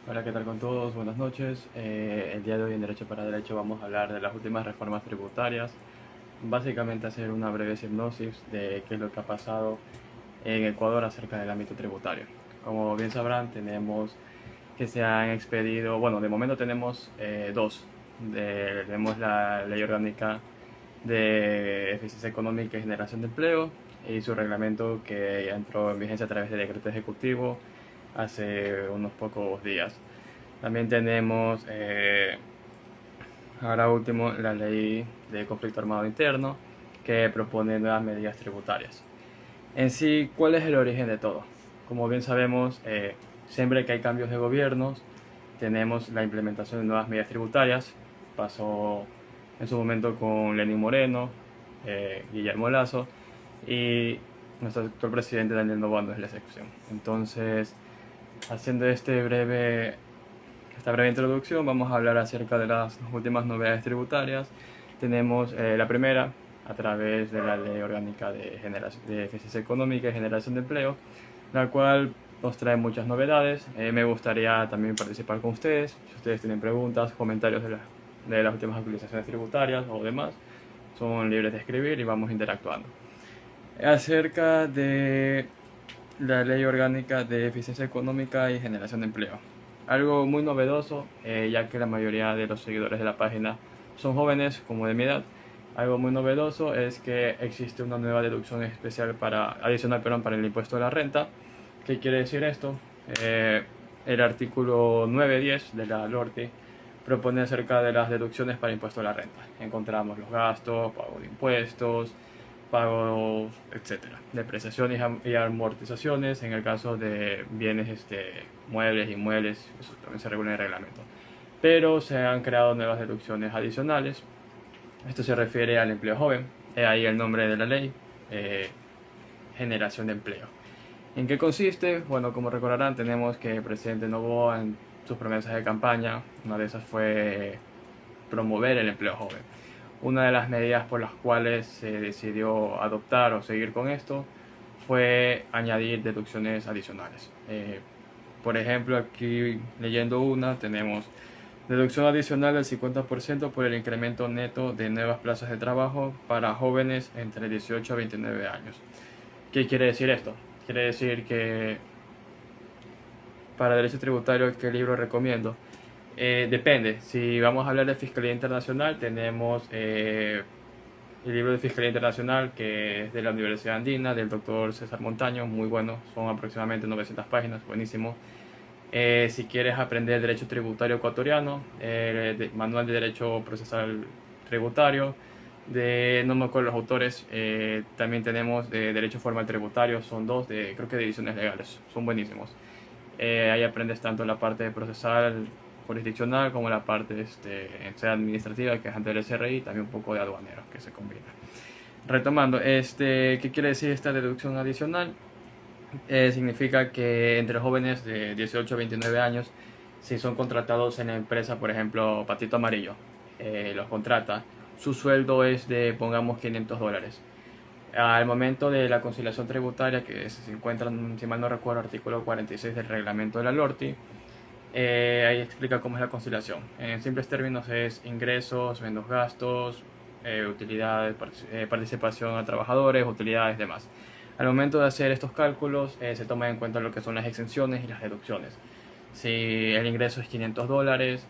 Hola, ¿qué tal con todos? Buenas noches. El día de hoy en Derecho para Derecho vamos a hablar de las últimas reformas tributarias. Básicamente hacer una breve hipnosis de qué es lo que ha pasado en Ecuador acerca del ámbito tributario. Como bien sabrán, tenemos que se han expedido, bueno, de momento tenemos dos. Tenemos la Ley Orgánica de Eficiencia Económica y Generación de Empleo y su reglamento que entró en vigencia a través de decreto ejecutivo hace unos pocos días. También tenemos, ahora último, la ley de conflicto armado interno, que propone nuevas medidas tributarias. En sí, ¿cuál es el origen de todo? Como bien sabemos, siempre que hay cambios de gobiernos, tenemos la implementación de nuevas medidas tributarias. Pasó en su momento con Lenín Moreno, Guillermo Lasso, y nuestro actual presidente Daniel Noboa no es la excepción. Entonces, haciendo esta breve introducción, vamos a hablar acerca de las últimas novedades tributarias. Tenemos la primera, a través de la Ley Orgánica de Eficiencia Económica y Generación de Empleo, la cual nos trae muchas novedades. Me gustaría también participar con ustedes. Si ustedes tienen preguntas, comentarios de las últimas actualizaciones tributarias o demás, son libres de escribir y vamos interactuando. Acerca de la Ley Orgánica de Eficiencia Económica y Generación de Empleo. Algo muy novedoso, ya que la mayoría de los seguidores de la página son jóvenes, como de mi edad. Algo muy novedoso es que existe una nueva deducción especial adicional, para el impuesto de la renta. ¿Qué quiere decir esto? Eh, el artículo 910 de la LORTI propone acerca de las deducciones para impuesto a la renta. Encontramos los gastos, pago de impuestos, pagos, etcétera, depreciaciones y amortizaciones en el caso de bienes muebles, inmuebles, eso también se regula en el reglamento. Pero se han creado nuevas deducciones adicionales. Esto se refiere al empleo joven, ahí el nombre de la ley, eh, generación de empleo. ¿En qué consiste? Bueno, como recordarán, tenemos que el presidente Noboa en sus promesas de campaña, una de esas fue promover el empleo joven. Una de las medidas por las cuales se decidió adoptar o seguir con esto fue añadir deducciones adicionales. Por ejemplo, aquí leyendo una, tenemos deducción adicional del 50% por el incremento neto de nuevas plazas de trabajo para jóvenes entre 18 a 29 años. ¿Qué quiere decir esto? Quiere decir que para derecho tributario, ¿qué libro recomiendo? Depende. Si vamos a hablar de Fiscalía Internacional, tenemos el libro de Fiscalía Internacional, que es de la Universidad Andina, del doctor César Montaño, muy bueno, son aproximadamente 900 páginas, buenísimo. Si quieres aprender Derecho Tributario Ecuatoriano, Manual de Derecho Procesal Tributario, no me acuerdo los autores, también tenemos de Derecho Formal Tributario, son dos, creo que de ediciones legales, son buenísimos. Ahí aprendes tanto la parte procesal jurisdiccional como la parte administrativa, que es ante el SRI, y también un poco de aduaneros que se combina. Retomando, ¿qué quiere decir esta deducción adicional? Significa que entre jóvenes de 18 a 29 años, si son contratados en la empresa, por ejemplo, Patito Amarillo, los contrata, su sueldo es de, pongamos, $500. Al momento de la conciliación tributaria, que se encuentra, si mal no recuerdo, artículo 46 del reglamento de la LORTI, ahí explica cómo es la conciliación. En simples términos es ingresos menos gastos, utilidades, participación a trabajadores, utilidades, demás. Al momento de hacer estos cálculos se toman en cuenta lo que son las exenciones y las deducciones. Si el ingreso es $500,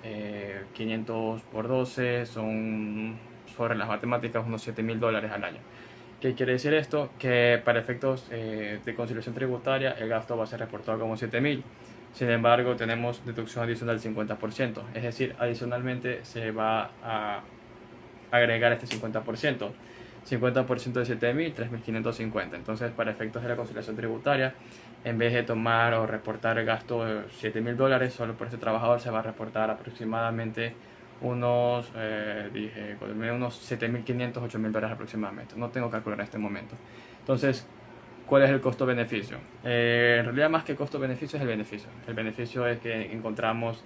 500 por 12 son, sobre las matemáticas, unos $7.000 al año. ¿Qué quiere decir esto? Que para efectos de conciliación tributaria el gasto va a ser reportado como 7.000. Sin embargo, tenemos deducción adicional del 50%. Es decir, adicionalmente se va a agregar este 50%. 50% de 7.000, 3.550. Entonces, para efectos de la conciliación tributaria, en vez de tomar o reportar el gasto de $7.000 solo por ese trabajador, se va a reportar aproximadamente unos 7.500, $8.000 aproximadamente. No tengo cálculo en este momento. Entonces, ¿cuál es el costo-beneficio? En realidad, más que costo-beneficio, es el beneficio. El beneficio es que encontramos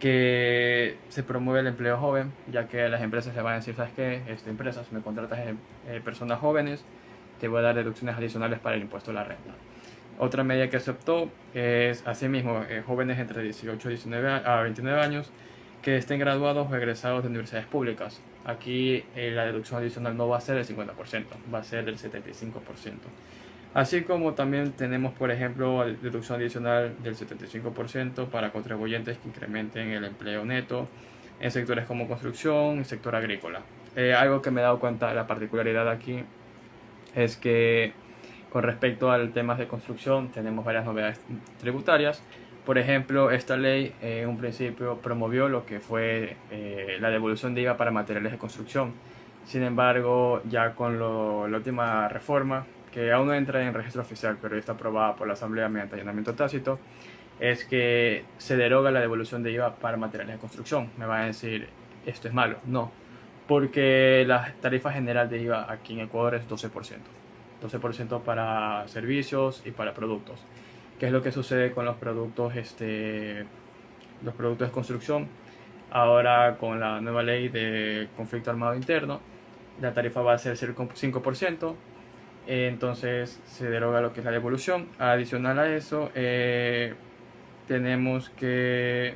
que se promueve el empleo joven, ya que las empresas le van a decir, ¿sabes qué? Empresas, me contratas personas jóvenes, te voy a dar deducciones adicionales para el impuesto a la renta. Otra medida que se optó es, asimismo, jóvenes entre 18 y 29 años que estén graduados o egresados de universidades públicas. Aquí la deducción adicional no va a ser del 50%, va a ser del 75%. Así como también tenemos, por ejemplo, deducción adicional del 75% para contribuyentes que incrementen el empleo neto en sectores como construcción y sector agrícola. Algo que me he dado cuenta de la particularidad aquí es que con respecto al tema de construcción tenemos varias novedades tributarias. Por ejemplo, esta ley en un principio promovió lo que fue la devolución de IVA para materiales de construcción. Sin embargo, ya con la última reforma, que aún no entra en registro oficial, pero ya está aprobada por la Asamblea mediante allanamiento tácito, es que se deroga la devolución de IVA para materiales de construcción. Me van a decir, esto es malo. No, porque la tarifa general de IVA aquí en Ecuador es 12%. 12% para servicios y para productos. ¿Qué es lo que sucede con los productos de construcción? Ahora con la nueva ley de conflicto armado interno, la tarifa va a ser 5%, entonces se deroga lo que es la devolución. Adicional a eso, tenemos que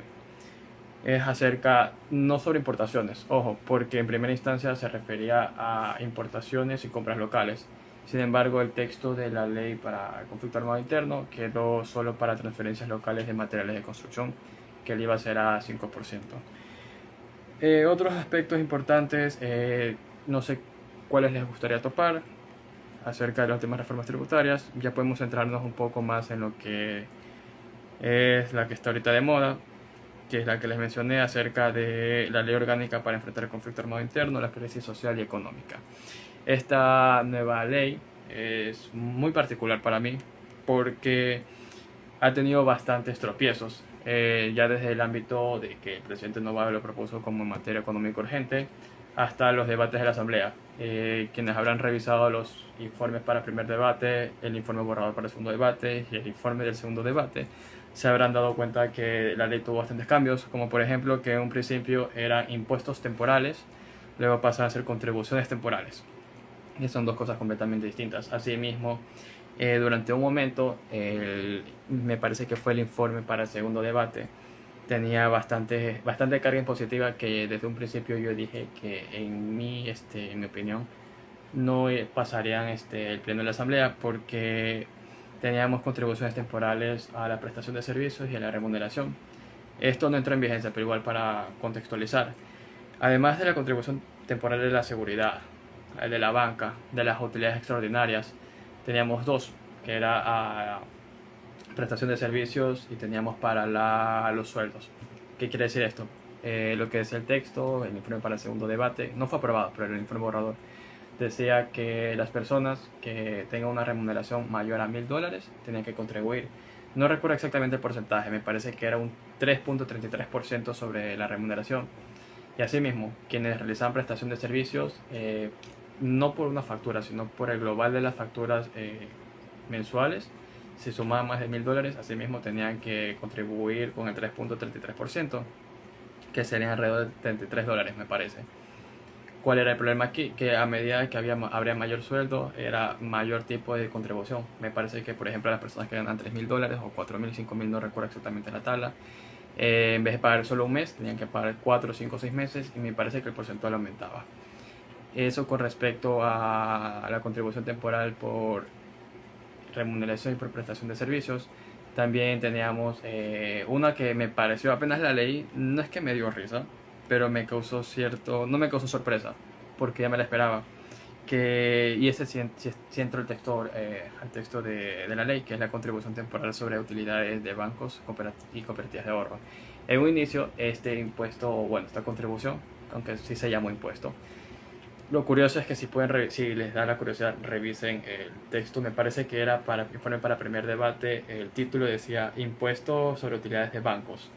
es acerca, no sobre importaciones, ojo, porque en primera instancia se refería a importaciones y compras locales. Sin embargo, el texto de la ley para el conflicto armado interno quedó solo para transferencias locales de materiales de construcción, que el IVA será 5%. Otros aspectos importantes, no sé cuáles les gustaría topar acerca de las últimas reformas tributarias. Ya podemos centrarnos un poco más en lo que es la que está ahorita de moda, que es la que les mencioné acerca de la ley orgánica para enfrentar el conflicto armado interno, la crisis social y económica. Esta nueva ley es muy particular para mí porque ha tenido bastantes tropiezos, ya desde el ámbito de que el presidente Noboa lo propuso como en materia económica urgente, hasta los debates de la Asamblea. Quienes habrán revisado los informes para el primer debate, el informe borrador para el segundo debate y el informe del segundo debate, se habrán dado cuenta que la ley tuvo bastantes cambios, como por ejemplo que en un principio eran impuestos temporales, luego pasan a ser contribuciones temporales. Y son dos cosas completamente distintas. Asimismo, durante un momento, me parece que fue el informe para el segundo debate, tenía bastante carga impositiva que desde un principio yo dije que en mi opinión no pasarían el pleno de la asamblea porque teníamos contribuciones temporales a la prestación de servicios y a la remuneración. Esto no entró en vigencia, pero igual para contextualizar. Además de la contribución temporal de la seguridad, de la banca, de las utilidades extraordinarias, teníamos dos, que era a prestación de servicios y teníamos para los sueldos. ¿Qué quiere decir esto? Lo que es el texto, el informe para el segundo debate, no fue aprobado, pero el informe borrador decía que las personas que tengan una remuneración mayor a $1.000 tenían que contribuir. No recuerdo exactamente el porcentaje, me parece que era un 3.33% sobre la remuneración. Y asimismo, quienes realizaban prestación de servicios, no por una factura, sino por el global de las facturas mensuales, si sumaban más de $1.000, asimismo tenían que contribuir con el 3.33%, que serían alrededor de $33, me parece. ¿Cuál era el problema aquí? Que a medida que habría mayor sueldo, era mayor tipo de contribución. Me parece que, por ejemplo, las personas que ganan $3.000 o $4.000, $5.000, no recuerdo exactamente la tabla, en vez de pagar solo un mes, tenían que pagar 4, 5, 6 meses y me parece que el porcentaje aumentaba. Eso con respecto a la contribución temporal por remuneración y por prestación de servicios. También teníamos una que me pareció, apenas la leí, no es que me dio risa, pero me causó no me causó sorpresa, porque ya me la esperaba. Y ese sí entró el texto, al texto de la ley, que es la contribución temporal sobre utilidades de bancos y cooperativas de ahorro. En un inicio, este impuesto, bueno, esta contribución, aunque sí se llamó impuesto, lo curioso es que si les da la curiosidad, revisen el texto. Me parece que era para informe para primer debate. El título decía Impuesto sobre utilidades de bancos.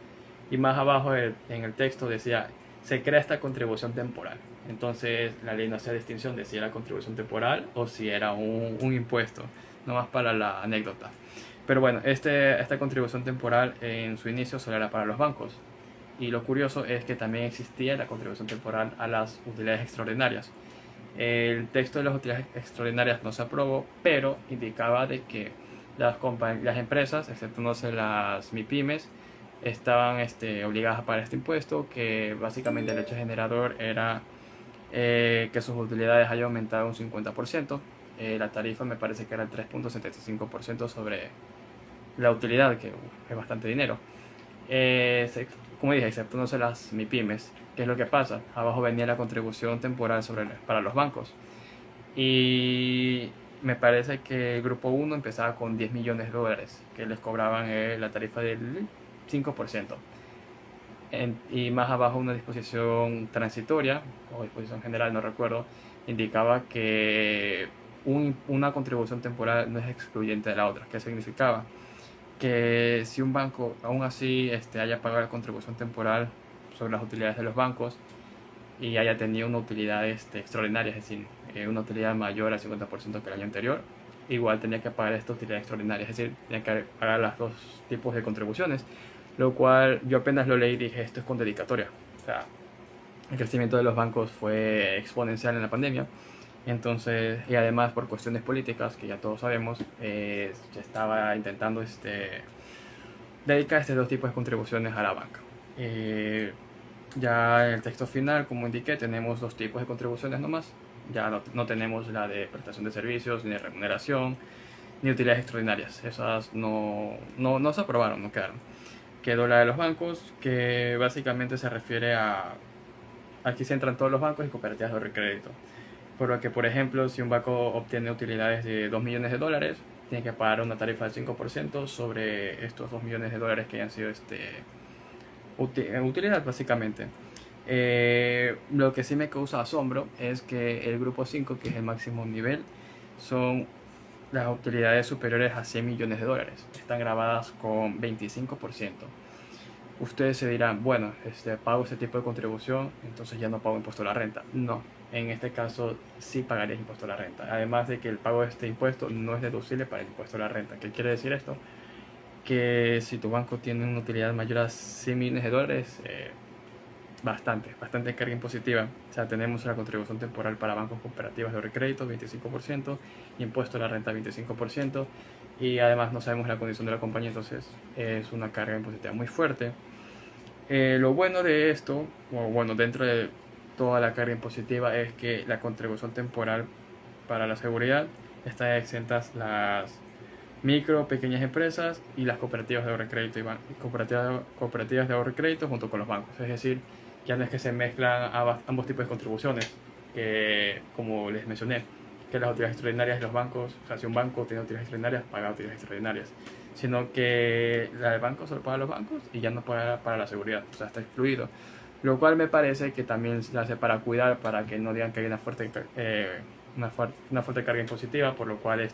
Y más abajo en el texto decía se crea esta contribución temporal. Entonces la ley no hacía distinción de si era contribución temporal o si era un impuesto. Nomás para la anécdota. Pero bueno, esta contribución temporal en su inicio solo era para los bancos. Y lo curioso es que también existía la contribución temporal a las utilidades extraordinarias. El texto de las utilidades extraordinarias no se aprobó, pero indicaba de que las empresas, exceptuándose las MIPYMES, estaban obligadas a pagar este impuesto, que básicamente el hecho generador era que sus utilidades hayan aumentado un 50%. La tarifa me parece que era el 3.75% sobre la utilidad, que es bastante dinero. Como dije, exceptuándose las MIPYMES. ¿Qué es lo que pasa? Abajo venía la contribución temporal para los bancos. Y me parece que el grupo 1 empezaba con 10 millones de dólares, que les cobraban la tarifa del 5%. Y más abajo una disposición transitoria, o disposición general, no recuerdo, indicaba que una contribución temporal no es excluyente de la otra. ¿Qué significaba? Que si un banco aún así haya pagado la contribución temporal sobre las utilidades de los bancos y haya tenido una utilidad extraordinaria, es decir, una utilidad mayor al 50% que el año anterior, igual tenía que pagar esta utilidad extraordinaria, es decir, tenía que pagar los dos tipos de contribuciones, lo cual yo apenas lo leí y dije, esto es con dedicatoria. O sea, el crecimiento de los bancos fue exponencial en la pandemia. Entonces, y además por cuestiones políticas, que ya todos sabemos, se estaba intentando dedicar estos dos tipos de contribuciones a la banca. Ya en el texto final, como indiqué, tenemos dos tipos de contribuciones nomás. Ya no tenemos la de prestación de servicios, ni de remuneración, ni utilidades extraordinarias. Esas no se aprobaron, no quedaron. Quedó la de los bancos, que básicamente se refiere a... Aquí se entran todos los bancos y cooperativas de ahorro y crédito. Por lo que, por ejemplo, si un banco obtiene utilidades de 2 millones de dólares, tiene que pagar una tarifa del 5% sobre estos 2 millones de dólares que hayan sido utilidad, básicamente. Lo que sí me causa asombro es que el grupo 5, que es el máximo nivel, son las utilidades superiores a 100 millones de dólares. Están grabadas con 25%. Ustedes se dirán, bueno, pago este tipo de contribución, entonces ya no pago impuesto a la renta. No, en este caso sí pagarías impuesto a la renta. Además de que el pago de este impuesto no es deducible para el impuesto a la renta. ¿Qué quiere decir esto? Que si tu banco tiene una utilidad mayor a 100 millones de dólares, bastante carga impositiva. O sea, tenemos una contribución temporal para bancos cooperativas de ahorro y crédito, 25%, impuesto a la renta, 25%, y además no sabemos la condición de la compañía, entonces es una carga impositiva muy fuerte. Lo bueno de esto, o bueno, dentro de toda la carga impositiva, es que la contribución temporal para la seguridad está exentas las micro, pequeñas empresas y las cooperativas de ahorro y crédito, cooperativas de ahorro y crédito junto con los bancos. Es decir, ya no es que se mezclan ambos tipos de contribuciones, como les mencioné, que las utilidades extraordinarias de los bancos, o sea, si un banco tiene utilidades extraordinarias, paga utilidades extraordinarias, sino que la del banco solo paga los bancos y ya no paga para la seguridad, o sea, está excluido. Lo cual me parece que también se hace para cuidar, para que no digan que hay una fuerte carga impositiva, por lo cual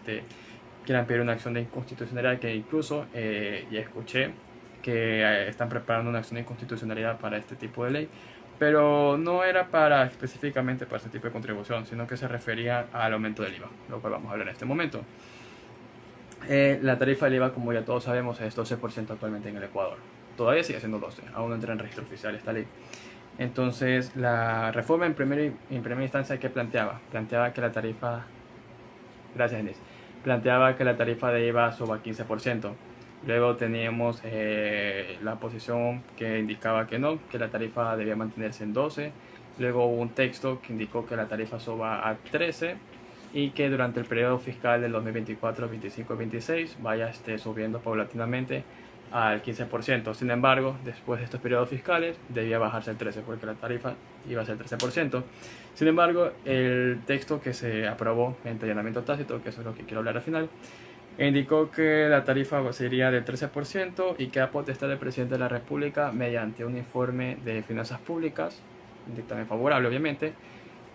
quieran pedir una acción de inconstitucionalidad, que incluso ya escuché que están preparando una acción de inconstitucionalidad para este tipo de ley, pero no era específicamente para este tipo de contribución, sino que se refería al aumento del IVA, lo cual vamos a hablar en este momento. La tarifa del IVA, como ya todos sabemos, es 12% actualmente en el Ecuador. Todavía sigue siendo 12, aún no entra en registro oficial esta ley. Entonces, la reforma en primera instancia, ¿qué planteaba? Planteaba que la tarifa... Gracias, Denise. Planteaba que la tarifa de IVA suba a 15%. Luego teníamos la posición que indicaba que no, que la tarifa debía mantenerse en 12. Luego hubo un texto que indicó que la tarifa suba a 13 y que durante el periodo fiscal del 2024, 25 y 26 vaya subiendo paulatinamente al 15%. Sin embargo, después de estos periodos fiscales debía bajarse al 13% porque la tarifa iba a ser 13%. Sin embargo, el texto que se aprobó mediante allanamiento tácito, que eso es lo que quiero hablar al final, indicó que la tarifa sería del 13% y que a potestad del presidente de la República, mediante un informe de finanzas públicas, un dictamen favorable obviamente,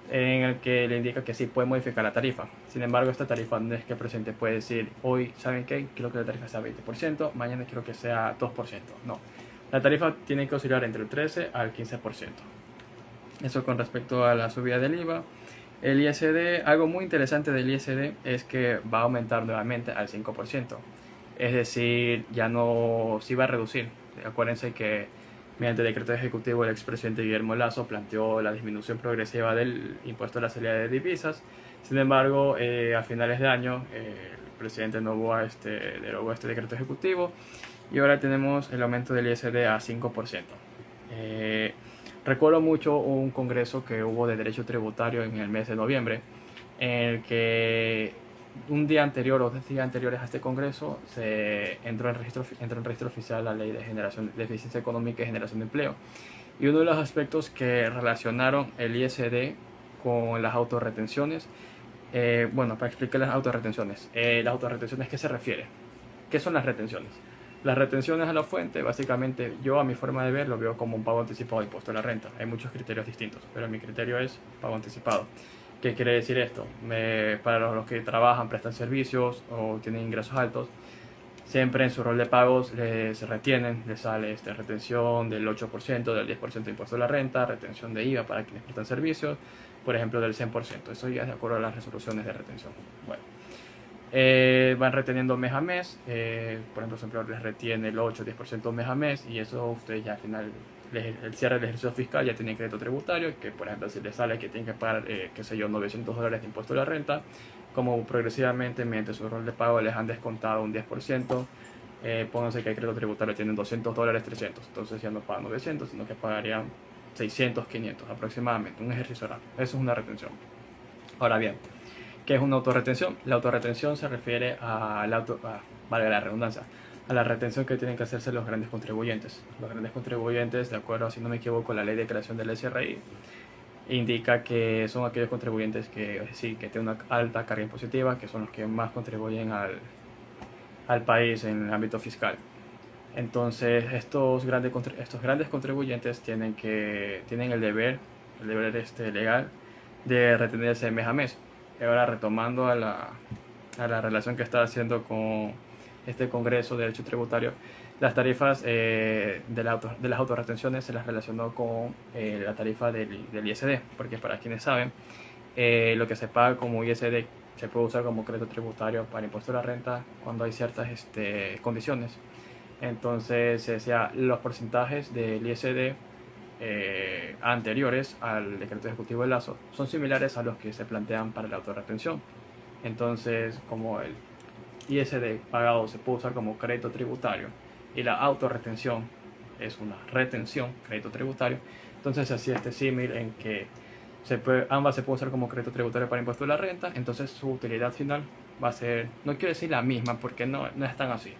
en el que le indica que sí puede modificar la tarifa. Sin embargo, esta tarifa no es que el presidente puede decir, hoy, ¿saben qué? Quiero que la tarifa sea 20%, mañana quiero que sea 2%. No, la tarifa tiene que oscilar entre el 13 al 15%. Eso con respecto a la subida del IVA. El ISD, algo muy interesante del ISD es que va a aumentar nuevamente al 5%. Es decir, ya no, sí va a reducir. Acuérdense que Mediante decreto ejecutivo, el expresidente Guillermo Lasso planteó la disminución progresiva del impuesto a la salida de divisas. Sin embargo, a finales de año, el presidente Noboa derogó este decreto ejecutivo y ahora tenemos el aumento del ISD a 5%. Recuerdo mucho un congreso que hubo de derecho tributario en el mes de noviembre, en el que un día anterior o 2 días anteriores a este congreso se entró en registro oficial la ley de eficiencia económica y generación de empleo. Y uno de los aspectos que relacionaron el ISD con las autorretenciones, bueno, para explicar las autorretenciones, ¿qué se refiere? ¿Qué son las retenciones? Las retenciones a la fuente, básicamente, yo a mi forma de ver lo veo como un pago anticipado de impuesto a la renta. Hay muchos criterios distintos, pero mi criterio es pago anticipado. ¿Qué quiere decir esto? Para los que trabajan, prestan servicios o tienen ingresos altos, siempre en su rol de pagos se retienen, les sale retención del 8%, del 10% de impuesto a la renta, retención de IVA para quienes prestan servicios, por ejemplo del 100%. Eso ya es de acuerdo a las resoluciones de retención. Bueno, van reteniendo mes a mes, por ejemplo, su empleador les retiene el 8-10% mes a mes y eso ustedes ya al final, el cierre del ejercicio fiscal ya tienen crédito tributario, que por ejemplo si les sale que tienen que pagar, qué sé yo, $900 de impuesto a la renta, como progresivamente mediante su rol de pago les han descontado un 10%, pónganse que el crédito tributario tienen $200, 300, entonces ya no pagan 900, sino que pagarían 600, 500 aproximadamente, un ejercicio rápido. Eso es una retención. Ahora bien, ¿qué es una autorretención? La autorretención se refiere valga la redundancia, a la retención que tienen que hacerse los grandes contribuyentes. Los grandes contribuyentes, de acuerdo, si no me equivoco, la ley de creación del SRI indica que son aquellos contribuyentes que sí, que tienen una alta carga impositiva, que son los que más contribuyen al país en el ámbito fiscal. Entonces, estos grandes contribuyentes tienen el deber legal de retenerse mes a mes. Y ahora, retomando a la relación que estaba haciendo con este Congreso de Derecho Tributario, las tarifas de las autorretenciones se las relacionó con la tarifa del ISD, porque para quienes saben, lo que se paga como ISD se puede usar como crédito tributario para impuesto a la renta cuando hay ciertas condiciones. Entonces, decía, los porcentajes del ISD anteriores al decreto ejecutivo de Lasso son similares a los que se plantean para la autorretención. Entonces, como el ISD pagado se puede usar como crédito tributario y la autorretención es una retención, crédito tributario, entonces se hacía este símil en que ambas se puede usar como crédito tributario para impuesto de la renta, entonces su utilidad final va a ser, no quiero decir la misma porque no es tan así,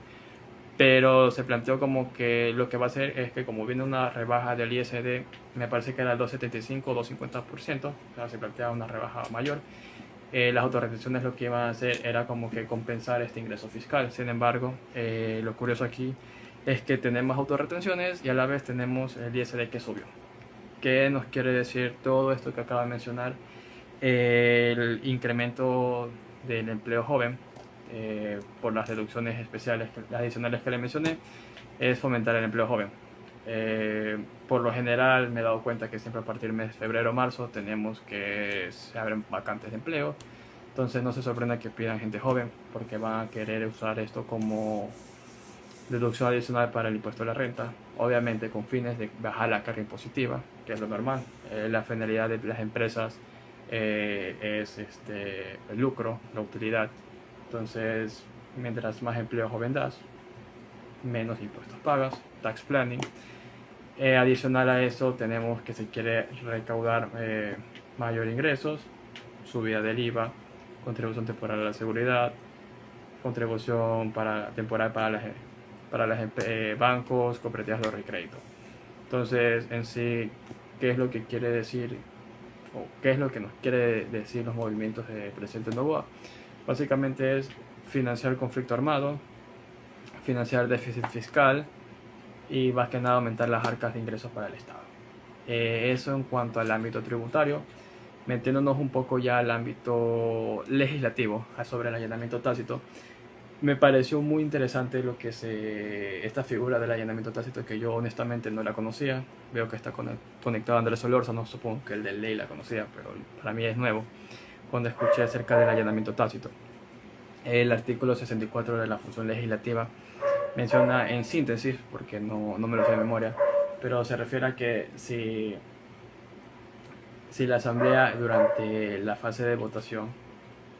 pero se planteó como que lo que va a hacer es que como viene una rebaja del ISD, me parece que era el 2,75 o 2,50%, o sea, se plantea una rebaja mayor. Las autorretenciones lo que iban a hacer era como que compensar este ingreso fiscal. Sin embargo, lo curioso aquí es que tenemos autorretenciones y a la vez tenemos el ISD que subió. ¿Qué nos quiere decir todo esto que acabo de mencionar? El incremento del empleo joven por las deducciones especiales, adicionales que le mencioné, es fomentar el empleo joven. Por lo general me he dado cuenta que siempre a partir del mes de febrero o marzo tenemos que se abren vacantes de empleo, entonces no se sorprenda que pidan gente joven porque van a querer usar esto como deducción adicional para el impuesto a la renta, obviamente con fines de bajar la carga impositiva, que es lo normal. La finalidad de las empresas es el lucro, la utilidad. Entonces, mientras más empleo joven das, menos impuestos pagas, tax planning. Adicional a eso, tenemos que se quiere recaudar mayor ingresos, subida del IVA, contribución temporal a la seguridad, contribución temporal para los bancos, cooperativas de ahorro y crédito. Entonces, en sí, ¿qué es lo que quiere decir o qué es lo que nos quiere decir los movimientos del presidente Noboa? Básicamente es financiar el conflicto armado, financiar el déficit fiscal y más que nada aumentar las arcas de ingresos para el Estado. Eso en cuanto al ámbito tributario. Metiéndonos un poco ya al ámbito legislativo sobre el allanamiento tácito, me pareció muy interesante esta figura del allanamiento tácito, que yo honestamente no la conocía. Veo que está conectado a Andrés Solórzano, supongo que el de ley la conocía, pero para mí es nuevo cuando escuché acerca del allanamiento tácito. El artículo 64 de la función legislativa menciona en síntesis, porque no me lo sé de memoria, pero se refiere a que si la Asamblea durante la fase de votación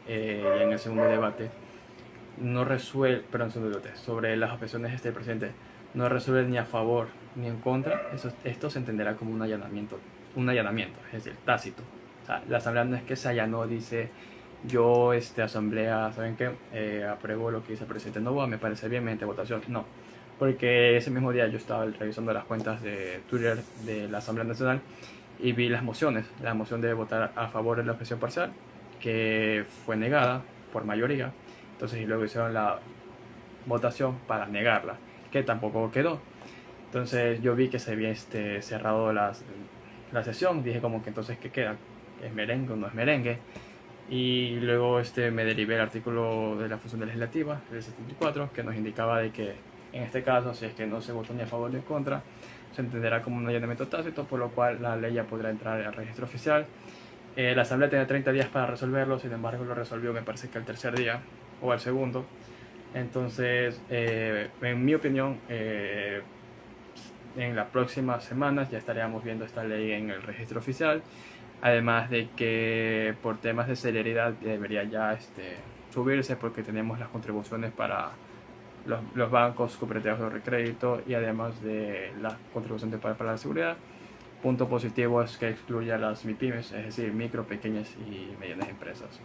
y en el segundo debate no resuelve, perdón, segundo debate, sobre las objeciones del presidente, no resuelve ni a favor ni en contra, esto se entenderá como un allanamiento, es decir, tácito. O sea, la Asamblea no es que se allanó, dice yo, Asamblea, ¿saben qué? Apruebo lo que dice el presidente Novoa, me parece bien, mediante votación. No, porque ese mismo día yo estaba revisando las cuentas de Twitter de la Asamblea Nacional y vi las mociones, la moción de votar a favor de la objeción parcial, que fue negada por mayoría. Entonces, y luego hicieron la votación para negarla, que tampoco quedó. Entonces yo vi que se había cerrado la sesión, dije como que entonces ¿qué queda? ¿Es merengue o no es merengue? Y luego me derivé el artículo de la función legislativa, el 74, que nos indicaba de que en este caso, si es que no se votó ni a favor ni en contra, se entenderá como un allanamiento tácito, por lo cual la ley ya podrá entrar al registro oficial. La Asamblea tenía 30 días para resolverlo, sin embargo lo resolvió me parece que al tercer día o al segundo. Entonces, en mi opinión, en las próximas semanas ya estaríamos viendo esta ley en el registro oficial. Además de que por temas de celeridad debería ya subirse porque tenemos las contribuciones para los bancos, cooperativas de recrédito y además de las contribuciones para la seguridad. Punto positivo es que excluye a las MIPYMES, es decir, micro, pequeñas y medianas empresas.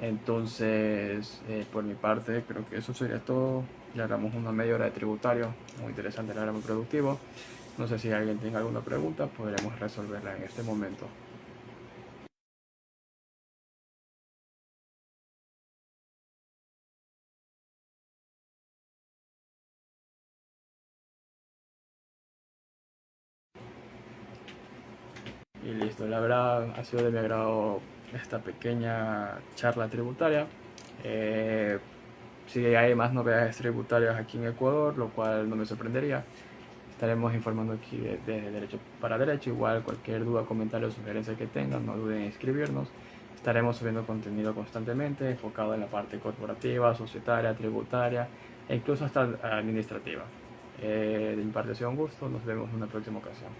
Entonces, por mi parte, creo que eso sería todo. Ya hagamos una media hora de tributario, muy interesante, la verdad, muy productivo. No sé si alguien tenga alguna pregunta, podremos resolverla en este momento. Y listo, la verdad ha sido de mi agrado esta pequeña charla tributaria. Si hay más novedades tributarias aquí en Ecuador, lo cual no me sorprendería, estaremos informando aquí de Derecho para Derecho. Igual cualquier duda, comentario o sugerencia que tengan, no duden en escribirnos. Estaremos subiendo contenido constantemente enfocado en la parte corporativa, societaria, tributaria e incluso hasta administrativa. De mi parte ha sido un gusto, nos vemos en una próxima ocasión.